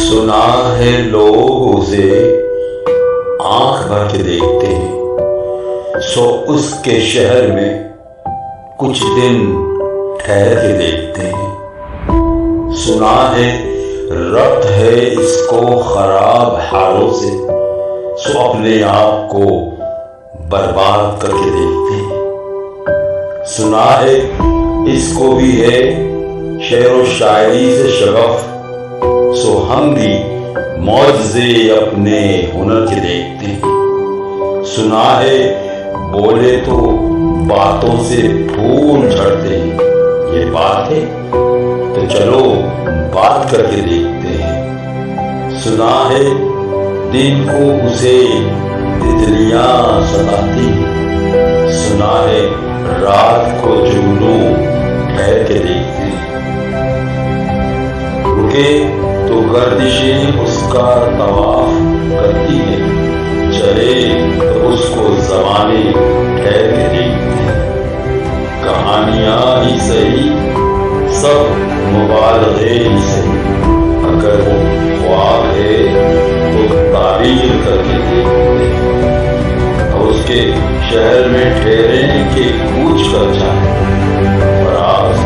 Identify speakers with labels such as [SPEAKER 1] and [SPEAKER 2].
[SPEAKER 1] सुना है लोग उसे आंख भर के देखते हैं, सो उसके शहर में कुछ दिन ठहर के देखते हैं। सुना है रब्त है इसको खराब हालों से, सो अपने आप को बर्बाद करके देखते हैं। सुना है इसको भी है शेर व शायरी से शगफ, सो हम भी मौजे अपने हुनर के देखते हैं। सुना है बोले तो बातों से फूल झड़ते हैं, ये बात है तो चलो बात करके देखते हैं। सुना है दिन को उसे तितलियां सताती, सुना है रात को जुगनू ठहर के देखते हैं। रुके तो गर्दिशें उसका तवाफ करती है, चले तो उसको ज़माने ठहर के देखते हैं। कहानियां ही सही सब मुबालगे ही सही, अगर वो ख्वाब है तो तारीर करके देखते हैं। और उसके शहर में ठहरे के कूच कर जाए और आज